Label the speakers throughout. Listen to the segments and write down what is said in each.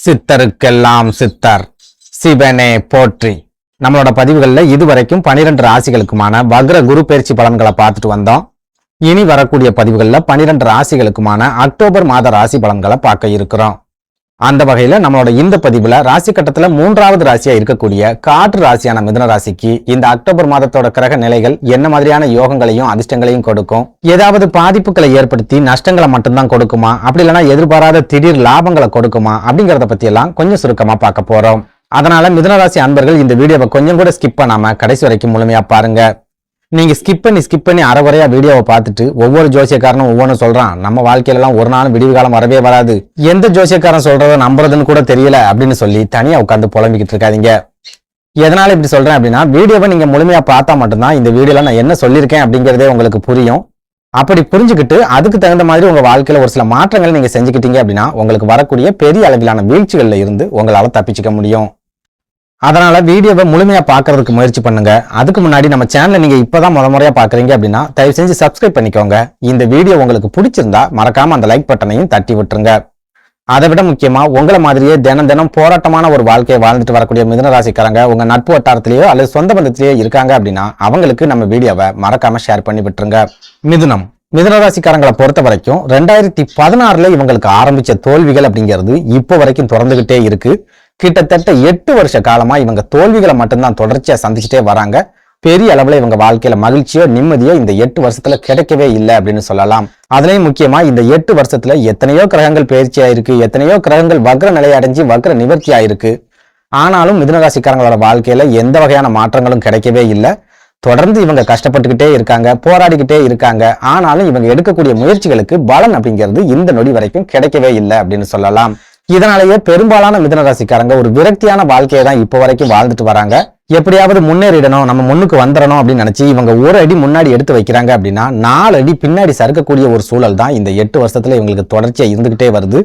Speaker 1: சித்தருக்கெல்லாம் சித்தர் சிவனே போற்றி. நம்மளோட பதிவுகள்ல இதுவரைக்கும் 12 ராசிகளுக்குமான வக்ர குரு பயிற்சி பலன்களை பார்த்துட்டு வந்தோம். இனி வரக்கூடிய பதிவுகள்ல 12 ராசிகளுக்குமான அக்டோபர் மாத ராசி பலன்களை பார்க்க இருக்கிறோம். அந்த வகையில நம்மளோட இந்த பதிவுல ராசி கட்டத்துல 3வது ராசியா இருக்கக்கூடிய காற்று ராசியான மிதுன ராசிக்கு இந்த அக்டோபர் மாதத்தோட கிரக நிலைகள் என்ன மாதிரியான யோகங்களையும் அதிர்ஷ்டங்களையும் கொடுக்கும், ஏதாவது பாதிப்புகளை ஏற்படுத்தி நஷ்டங்களை மட்டும்தான் கொடுக்குமா, அப்படி இல்லைன்னா எதிர்பாராத திடீர் லாபங்களை கொடுக்குமா அப்படிங்கறத பத்தி எல்லாம் கொஞ்சம் சுருக்கமா பார்க்க போறோம். அதனால மிதுனராசி அன்பர்கள் இந்த வீடியோவை கொஞ்சம் கூட ஸ்கிப் பண்ணாம கடைசி வரைக்கும் முழுமையா பாருங்க. நீங்க ஸ்கிப் பண்ணி அரைகுறையா வீடியோவை பார்த்துட்டு ஒவ்வொரு ஜோசியக்காரனும் ஒவ்வொன்றும் சொல்றான், நம்ம வாழ்க்கையில எல்லாம் ஒரு நாள் விடிவு காலம் வரவே வராது, எந்த ஜோசியக்காரன் சொல்றத நம்புறதுன்னு கூட தெரியல அப்படின்னு சொல்லி தனியா உட்காந்து புலம்பிக்கிட்டு இருக்காதீங்க. எதனால இப்படி சொல்றேன் அப்படின்னா, வீடியோவை நீங்க முழுமையா பார்த்தா மட்டும்தான் இந்த வீடியோல நான் என்ன சொல்லியிருக்கேன் அப்படிங்கறதே உங்களுக்கு புரியும். அப்படி புரிஞ்சுக்கிட்டு அதுக்கு தகுந்த மாதிரி உங்க வாழ்க்கையில ஒரு சில மாற்றங்களை நீங்க செஞ்சுக்கிட்டீங்க அப்படின்னா உங்களுக்கு வரக்கூடிய பெரிய அளவிலான வீழ்ச்சிகள்ல இருந்து உங்களால தப்பிச்சுக்க முடியும். அதனால வீடியோவை முழுமையா பாக்குறதுக்கு முயற்சி பண்ணுங்க. அதுக்கு முன்னாடி நம்ம சேனலை நீங்க இப்பதான் முறையா பாக்குறீங்க அப்படின்னா தயவு செஞ்சு சப்ஸ்கிரைப் பண்ணிக்கோங்க. இந்த வீடியோ உங்களுக்கு பிடிச்சிருந்தா மறக்காம அந்த லைக் பட்டனையும் தட்டி விட்டுருங்க. அதை விட முக்கியமா உங்களை மாதிரியே தினம் போராட்டமான ஒரு வாழ்க்கையை வாழ்ந்துட்டு வரக்கூடிய மிதுன ராசிக்காரங்க உங்க நட்பு வட்டாரத்திலேயோ அல்லது சொந்த பந்தத்திலேயோ இருக்காங்க அப்படின்னா அவங்களுக்கு நம்ம வீடியோவை மறக்காம ஷேர் பண்ணி விட்டுருங்க. மிதுன ராசிக்காரங்களை பொறுத்த வரைக்கும் 2016 இவங்களுக்கு ஆரம்பிச்ச தோல்விகள் அப்படிங்கிறது இப்போ வரைக்கும் தொடர்ந்துகிட்டே இருக்கு. கிட்டத்தட்ட 8 வருஷ காலமா இவங்க தோல்விகளை மட்டும்தான் தொடர்ச்சியா சந்திச்சுட்டே வராங்க. பெரிய அளவுல இவங்க வாழ்க்கையில மகிழ்ச்சியோ நிம்மதியோ இந்த 8 வருஷத்துல கிடைக்கவே இல்லை அப்படின்னு சொல்லலாம். அதுலயும் முக்கியமா இந்த 8 வருஷத்துல எத்தனையோ கிரகங்கள் பயிற்சி ஆயிருக்கு, எத்தனையோ கிரகங்கள் வக்ர நிலை அடைஞ்சு வக்ர நிவர்த்தி ஆயிருக்கு. ஆனாலும் மிதுனராசிக்காரங்களோட வாழ்க்கையில எந்த வகையான மாற்றங்களும் கிடைக்கவே இல்லை. தொடர்ந்து இவங்க கஷ்டப்பட்டுக்கிட்டே இருக்காங்க, போராடிக்கிட்டே இருக்காங்க. ஆனாலும் இவங்க எடுக்கக்கூடிய முயற்சிகளுக்கு பலன் அப்படிங்கிறது இந்த நொடி வரைக்கும் கிடைக்கவே இல்லை அப்படின்னு சொல்லலாம். இதனாலேயே பெரும்பாலான மிதுன ராசிக்காரங்க ஒரு விரக்தியான வாழ்க்கையை தான் இப்போ வரைக்கும் வாழ்ந்துட்டு வராங்க. எப்படியாவது முன்னேறிடணும், நம்ம முன்னுக்கு வந்துடணும் அப்படின்னு நினைச்சு இவங்க ஒரு அடி முன்னாடி எடுத்து வைக்கிறாங்க அப்படின்னா 4 அடி பின்னாடி சறுக்கக்கூடிய ஒரு சூழல் தான் இந்த 8 வருஷத்துல இவங்களுக்கு தொடர்ச்சியா இருந்துகிட்டே வருது.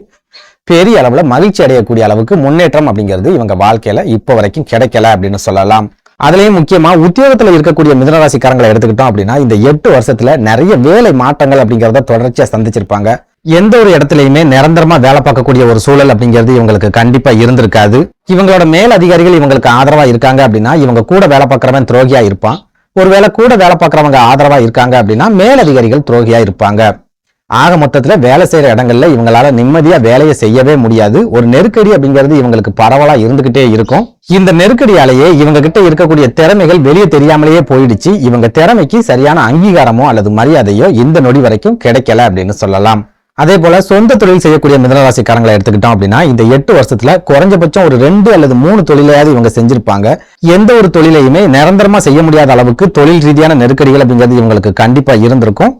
Speaker 1: பெரிய அளவுல மகிழ்ச்சி அடையக்கூடிய அளவுக்கு முன்னேற்றம் அப்படிங்கிறது இவங்க வாழ்க்கையில இப்போ வரைக்கும் கிடைக்கல அப்படின்னு சொல்லலாம். அதுலயும் முக்கியமா உத்தியோகத்துல இருக்கக்கூடிய மிதுனராசிக்காரங்களை எடுத்துக்கிட்டோம் அப்படின்னா இந்த 8 வருஷத்துல நிறைய வேலை மாற்றங்கள் அப்படிங்கறத தொடர்ச்சியா சந்திச்சிருப்பாங்க. எந்த ஒரு இடத்துலயுமே நிரந்தரமா வேலை பார்க்கக்கூடிய ஒரு சூழல் அப்படிங்கிறது இவங்களுக்கு கண்டிப்பா இருந்திருக்காது. இவங்களோட மேல் அதிகாரிகள் இவங்களுக்கு ஆதரவா இருக்காங்க அப்படின்னா இவங்க கூட வேலை பார்க்கறவன் துரோகியா இருப்பான். ஒருவேளை கூட வேலை பார்க்கறவங்க ஆதரவா இருக்காங்க அப்படின்னா மேலதிகாரிகள் துரோகியா இருப்பாங்க. ஆக மொத்தத்துல வேலை செய்யற இடங்கள்ல இவங்களால நிம்மதியா வேலையை செய்யவே முடியாது. ஒரு நெருக்கடி அப்படிங்கிறது இவங்களுக்கு பரவலா இருந்துகிட்டே இருக்கும். இந்த நெருக்கடியாலேயே இவங்க கிட்ட இருக்கக்கூடிய திறமைகள் வெளியே தெரியாமலேயே போயிடுச்சு. இவங்க திறமைக்கு சரியான அங்கீகாரமோ அல்லது மரியாதையோ இந்த நொடி வரைக்கும் கிடைக்கல அப்படின்னு சொல்லலாம். அதே போல சொந்த தொழில் செய்யக்கூடிய மிதுனராசிக்காரங்களை எடுத்துக்கிட்டோம் அப்படின்னா இந்த 8 வருஷத்துல குறைஞ்சபட்சம் ஒரு 2 அல்லது 3 தொழிலையாவது இவங்க செஞ்சிருப்பாங்க. எந்த ஒரு தொழிலையுமே நிரந்தரமா செய்ய முடியாத அளவுக்கு தொழில் ரீதியான நெருக்கடிகள் அப்படிங்கிறது இவங்களுக்கு கண்டிப்பா இருந்திருக்கும்.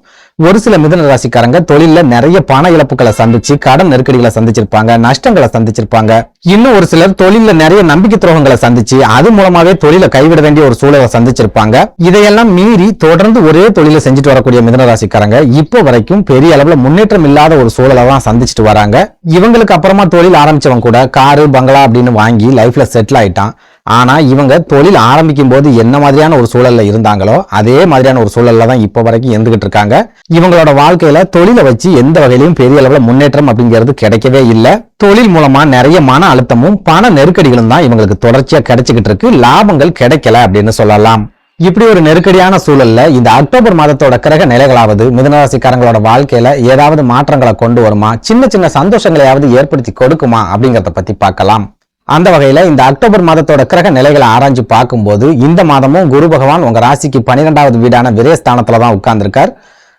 Speaker 1: ஒரு சில மிதுன ராசிக்காரங்க தொழில நிறைய பண இழப்புகளை சந்திச்சு கடன் நெருக்கடிகளை சந்திச்சிருப்பாங்க, நஷ்டங்களை சந்திச்சிருப்பாங்க. இன்னும் ஒரு சிலர் தொழில நிறைய நம்பிக்கை துரோகங்களை சந்திச்சு அது மூலமாவே தொழிலை கைவிட வேண்டிய ஒரு சூழலை சந்திச்சிருப்பாங்க. இதையெல்லாம் மீறி தொடர்ந்து ஒரே தொழிலை செஞ்சுட்டு வரக்கூடிய மிதுன ராசிக்காரங்க இப்போ வரைக்கும் பெரிய அளவுல முன்னேற்றம் இல்லாத ஒரு சூழலை தான் சந்திச்சுட்டு வராங்க. இவங்களுக்கு அப்புறமா தொழில் ஆரம்பிச்சவங்க கூட காரு பங்களா அப்படின்னு வாங்கி லைஃப்ல செட்டில் ஆயிட்டான். ஆனா இவங்க தொழில் ஆரம்பிக்கும் போது என்ன மாதிரியான ஒரு சூழல்ல இருந்தாங்களோ அதே மாதிரியான ஒரு சூழல்ல தான் இப்ப வரைக்கும் இருந்துகிட்டு இருக்காங்க. இவங்களோட வாழ்க்கையில தொழிலை வச்சு எந்த வகையிலும் பெரிய அளவுல முன்னேற்றம் அப்படிங்கிறது கிடைக்கவே இல்லை. தொழில் மூலமா நிறைய மன அழுத்தமும் பண நெருக்கடிகளும் தான் இவங்களுக்கு தொடர்ச்சியா கிடைச்சுக்கிட்டு இருக்கு. லாபங்கள் கிடைக்கல அப்படின்னு சொல்லலாம். இப்படி ஒரு நெருக்கடியான சூழல்ல இந்த அக்டோபர் மாதத்தோட கிரக நிலைகளாவது மிதுனராசிக்காரங்களோட வாழ்க்கையில ஏதாவது மாற்றங்களை கொண்டு வருமா, சின்ன சின்ன சந்தோஷங்களையாவது ஏற்படுத்தி கொடுக்குமா அப்படிங்கறத பத்தி பார்க்கலாம். அந்த வகையில இந்த அக்டோபர் மாதத்தோட கிரக நிலைகளை ஆராய்ஞ்சு பார்க்கும்போது இந்த மாதமும் குரு பகவான் உங்க ராசிக்கு 12வது வீடான விரயஸ்தானத்துலதான் உட்கார்ந்துருக்கார்.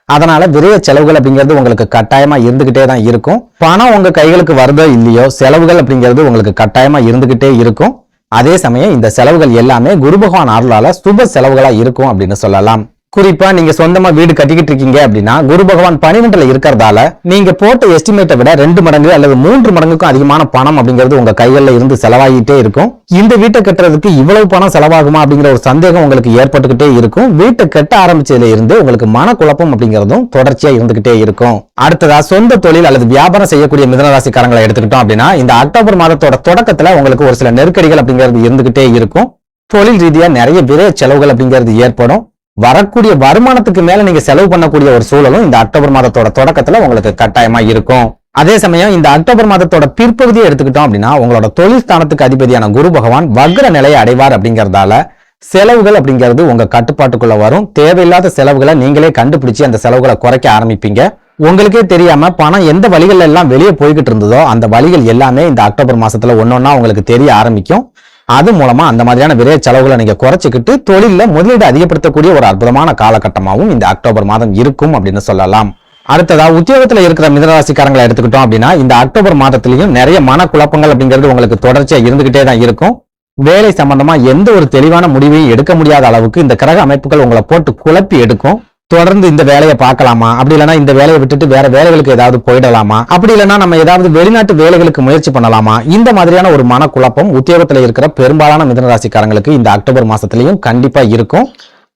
Speaker 1: அதனால விரய செலவுகள் அப்படிங்கிறது உங்களுக்கு கட்டாயமா இருந்துகிட்டே தான் இருக்கும். பணம் உங்க கைகளுக்கு வருதோ இல்லையோ செலவுகள் அப்படிங்கிறது உங்களுக்கு கட்டாயமா இருந்துகிட்டே இருக்கும். அதே சமயம் இந்த செலவுகள் எல்லாமே குரு பகவான் அருளால சுப செலவுகளா இருக்கும் அப்படின்னு சொல்லலாம். குறிப்பா நீங்க சொந்தமா வீடு கட்டிக்கிட்டு இருக்கீங்க அப்படின்னா குரு பகவான் 12ல இருக்கிறதால நீங்க போட்ட எஸ்டிமேட்டை விட 2 மடங்கு அல்லது 3 மடங்குக்கும் அதிகமான பணம் அப்படிங்கிறது உங்க கைகள்ல இருந்து செலவாகிட்டே இருக்கும். இந்த வீட்டை கட்டுறதுக்கு இவ்வளவு பணம் செலவாகுமா அப்படிங்கிற ஒரு சந்தேகம் உங்களுக்கு ஏற்பட்டுக்கிட்டே இருக்கும். வீட்டை கட்ட ஆரம்பிச்சதுல இருந்து உங்களுக்கு மனக்குழப்பம் அப்படிங்கிறதும் தொடர்ச்சியா இருந்துகிட்டே இருக்கும். அடுத்ததா சொந்த தொழில் அல்லது வியாபாரம் செய்யக்கூடிய மிதுனராசிக்காரங்களை எடுத்துக்கிட்டோம் அப்படின்னா இந்த அக்டோபர் மாதத்தோட தொடக்கத்துல உங்களுக்கு ஒரு சில நெருக்கடிகள் அப்படிங்கிறது இருந்துகிட்டே இருக்கும். தொழில் ரீதியா நிறைய விரை செலவுகள் அப்படிங்கிறது ஏற்படும். வரக்கூடிய வருமானத்துக்கு மேல நீங்க செலவு பண்ணக்கூடிய ஒரு சூழலும் இந்த அக்டோபர் மாதத்தோட தொடக்கத்துல உங்களுக்கு கட்டாயமா இருக்கும். அதே சமயம் இந்த அக்டோபர் மாதத்தோட பிற்பகுதியை எடுத்துக்கிட்டோம் அப்படின்னா உங்களோட தொழில் ஸ்தானத்துக்கு அதிபதியான குரு பகவான் வக்ர நிலையை அடைவார் அப்படிங்கறதால செலவுகள் அப்படிங்கிறது உங்க கட்டுப்பாட்டுக்குள்ள வரும். தேவையில்லாத செலவுகளை நீங்களே கண்டுபிடிச்சு அந்த செலவுகளை குறைக்க ஆரம்பிப்பீங்க. உங்களுக்கே தெரியாம பணம் எந்த வழிகள் எல்லாம் வெளியே போய்கிட்டு இருந்ததோ அந்த வழிகள் எல்லாமே இந்த அக்டோபர் மாசத்துல ஒன்னொன்னா உங்களுக்கு தெரிய ஆரம்பிக்கும். அது மூலமா அந்த மாதிரியான விரைய செலவுகளை நீங்க குறைச்சிக்கிட்டு தொழில முதலீடு அதிகப்படுத்தக்கூடிய ஒரு அற்புதமான காலகட்டமாகவும் இந்த அக்டோபர் மாதம் இருக்கும் அப்படின்னு சொல்லலாம். அடுத்ததா உத்தியோகத்துல இருக்கிற மிதனராசிக்காரங்களை எடுத்துக்கிட்டோம் அப்படின்னா இந்த அக்டோபர் மாதத்திலையும் நிறைய மனக்குழப்பங்கள் அப்படிங்கிறது உங்களுக்கு தொடர்ச்சியா இருந்துகிட்டே தான் இருக்கும். வேலை சம்பந்தமா எந்த ஒரு தெளிவான முடிவையும் எடுக்க முடியாத அளவுக்கு இந்த கிரக அமைப்புகள் உங்களை போட்டு குழப்பி எடுக்கும். தொடர்ந்து இந்த வேலையை பார்க்கலாமா, அப்படி இல்லைன்னா இந்த வேலையை விட்டுட்டு வேற வேலைகளுக்கு ஏதாவது போயிடலாமா, அப்படி இல்லைன்னா நம்ம ஏதாவது வெளிநாட்டு வேலைகளுக்கு முயற்சி பண்ணலாமா, இந்த மாதிரியான ஒரு மனக்குழப்பம் உத்தியோகத்துல இருக்கிற பெரும்பாலான மிதனராசிக்காரங்களுக்கு இந்த அக்டோபர் மாசத்திலையும் கண்டிப்பா இருக்கும்.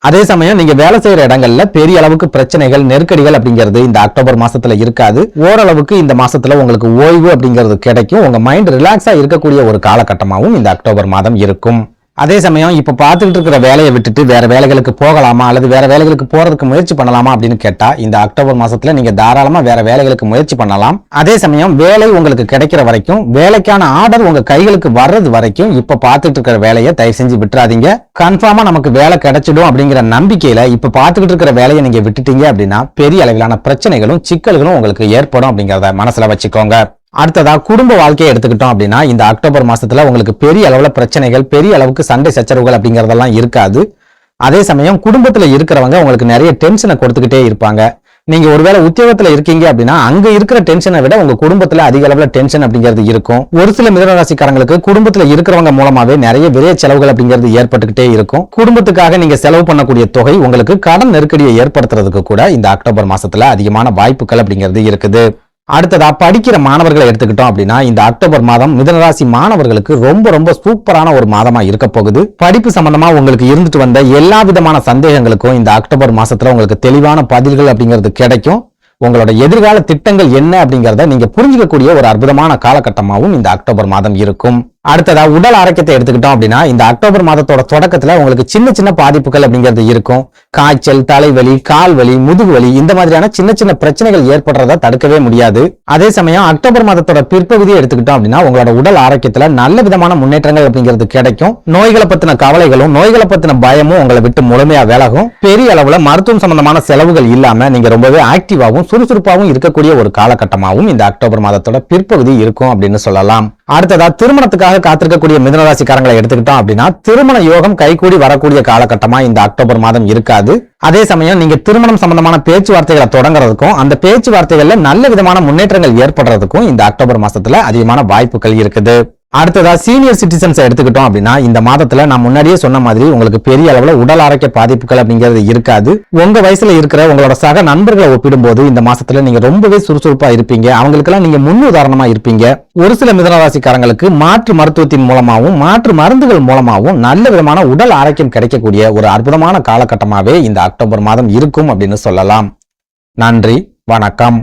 Speaker 1: அதே சமயம் நீங்க வேலை செய்யற இடங்கள்ல பெரிய அளவுக்கு பிரச்சனைகள் நெருக்கடிகள் அப்படிங்கிறது இந்த அக்டோபர் மாசத்துல இருக்காது. ஓரளவுக்கு இந்த மாசத்துல உங்களுக்கு ஓய்வு அப்படிங்கிறது கிடைக்கும். உங்க மைண்ட் ரிலாக்ஸா இருக்கக்கூடிய ஒரு காலகட்டமாகவும் இந்த அக்டோபர் மாதம் இருக்கும். அதே சமயம் இப்ப பார்த்துக்கிட்டு இருக்கிற வேலையை விட்டுட்டு வேற வேலைகளுக்கு போகலாமா அல்லது வேற வேலைகளுக்கு போறதுக்கு முயற்சி பண்ணலாமா அப்படின்னு கேட்டா இந்த அக்டோபர் மாசத்துல நீங்க தாராளமா வேற வேலைகளுக்கு முயற்சி பண்ணலாம். அதே சமயம் வேலை உங்களுக்கு கிடைக்கிற வரைக்கும், வேலைக்கான ஆர்டர் உங்க கைகளுக்கு வர்றது வரைக்கும் இப்ப பார்த்துட்டு இருக்கிற வேலையை தயவு செஞ்சு விட்டுறாதீங்க. கன்ஃபார்மா நமக்கு வேலை கிடைச்சிடும் அப்படிங்கிற நம்பிக்கையில இப்ப பார்த்துக்கிட்டு இருக்கிற வேலையை நீங்க விட்டுட்டீங்க அப்படின்னா பெரிய அளவிலான பிரச்சனைகளும் சிக்கல்களும் உங்களுக்கு ஏற்படும் அப்படிங்கறத மனசுல வச்சுக்கோங்க. அடுத்ததா குடும்ப வாழ்க்கையை எடுத்துக்கிட்டோம் அப்படின்னா இந்த அக்டோபர் மாசத்துல உங்களுக்கு பெரிய அளவுல பிரச்சனைகள், பெரிய அளவுக்கு சண்டை சச்சரவுகள் அப்படிங்கறதெல்லாம் இருக்காது. அதே சமயம் குடும்பத்துல இருக்கிறவங்க உங்களுக்கு நிறைய டென்ஷனை கொடுத்துக்கிட்டே இருப்பாங்க. நீங்க ஒருவேளை உத்தியோகத்துல இருக்கீங்க அப்படின்னா அங்க இருக்கிற டென்ஷனை விட உங்க குடும்பத்துல அதிக அளவுல டென்ஷன் அப்படிங்கிறது இருக்கும். ஒரு சில மிதனராசிக்காரங்களுக்கு குடும்பத்துல இருக்கிறவங்க மூலமாவே நிறைய விரைய செலவுகள் அப்படிங்கிறது ஏற்பட்டுக்கிட்டே இருக்கும். குடும்பத்துக்காக நீங்க செலவு பண்ணக்கூடிய தொகை உங்களுக்கு கடன் நெருக்கடியை ஏற்படுத்துறதுக்கு கூட இந்த அக்டோபர் மாசத்துல அதிகமான வாய்ப்புகள் அப்படிங்கிறது இருக்குது. அடுத்ததா படிக்கிற மாணவர்களை எடுத்துக்கிட்டோம் அப்படின்னா இந்த அக்டோபர் மாதம் மிதனராசி மாணவர்களுக்கு ரொம்ப ரொம்ப சூப்பரான ஒரு மாதமா இருக்க போகுது. படிப்பு சம்பந்தமா உங்களுக்கு இருந்துட்டு வந்த எல்லா விதமான சந்தேகங்களுக்கும் இந்த அக்டோபர் மாசத்துல உங்களுக்கு தெளிவான பதில்கள் அப்படிங்கிறது கிடைக்கும். உங்களோட எதிர்கால திட்டங்கள் என்ன அப்படிங்கறத நீங்க புரிஞ்சுக்கக்கூடிய ஒரு அற்புதமான காலகட்டமாகவும் இந்த அக்டோபர் மாதம் இருக்கும். அடுத்ததா உடல் ஆரோக்கியத்தை எடுத்துக்கிட்டோம் அப்படின்னா இந்த அக்டோபர் மாதத்தோட தொடக்கத்துல உங்களுக்கு சின்ன சின்ன பாதிப்புகள் அப்படிங்கிறது இருக்கும். காய்ச்சல், தலைவலி, கால்வலி, முதுகு வலி இந்த மாதிரியான சின்ன சின்ன பிரச்சனைகள் ஏற்படுறத தடுக்கவே முடியாது. அதே சமயம் அக்டோபர் மாதத்தோட பிற்பகுதியை எடுத்துக்கிட்டோம் அப்படின்னா உங்களோட உடல் ஆரோக்கியத்துல நல்ல விதமான முன்னேற்றங்கள் அப்படிங்கிறது கிடைக்கும். நோய்களை பத்தின கவலைகளும் நோய்களை பத்தின பயமும் உங்களை விட்டு முழுமையா விலகும். பெரிய அளவுல மருத்துவம் சம்பந்தமான செலவுகள் இல்லாம நீங்க ரொம்பவே ஆக்டிவாவும் சுறுசுறுப்பாகவும் இருக்கக்கூடிய ஒரு காலகட்டமாகவும் இந்த அக்டோபர் மாதத்தோட பிற்பகுதி இருக்கும் அப்படின்னு சொல்லலாம். அடுத்ததா திருமணத்துக்காக காத்திருக்கக்கூடிய மிதனராசிக்காரங்களை எடுத்துக்கிட்டோம் அப்படின்னா திருமண யோகம் கைகூடி வரக்கூடிய காலகட்டமா இந்த அக்டோபர் மாதம் இருக்காது. அதே சமயம் நீங்க திருமணம் சம்பந்தமான பேச்சுவார்த்தைகளை தொடங்குறதுக்கும் அந்த பேச்சுவார்த்தைகள்ல நல்ல விதமான முன்னேற்றங்கள் ஏற்படுறதுக்கும் இந்த அக்டோபர் மாசத்துல அதிகமான வாய்ப்புகள் இருக்குது. அடுத்ததா சீனியர் சிட்டிசன்ஸ் எடுத்துக்கிட்டோம் அப்படின்னா இந்த மாதத்துல நான் முன்னாடியே சொன்ன மாதிரி உங்களுக்கு பெரிய அளவுல உடல் ஆரோக்கிய பாதிப்புகள் அப்படிங்கிறது இருக்காது. உங்க வயசுல இருக்கிற உங்களோட சக நண்பர்களை ஒப்பிடும்போது இந்த மாசத்துல நீங்க ரொம்பவே சுறுசுறுப்பா இருப்பீங்க. அவங்களுக்கெல்லாம் நீங்க முன்னுதாரணமா இருப்பீங்க. ஒரு சில மிதனராசிக்காரங்களுக்கு மாற்று மருத்துவத்தின் மூலமாகவும் மாற்று மருந்துகள் மூலமாகவும் நல்ல விதமான உடல் ஆரோக்கியம் கிடைக்கக்கூடிய ஒரு அற்புதமான காலகட்டமாவே இந்த அக்டோபர் மாதம் இருக்கும் அப்படின்னு சொல்லலாம். நன்றி, வணக்கம்.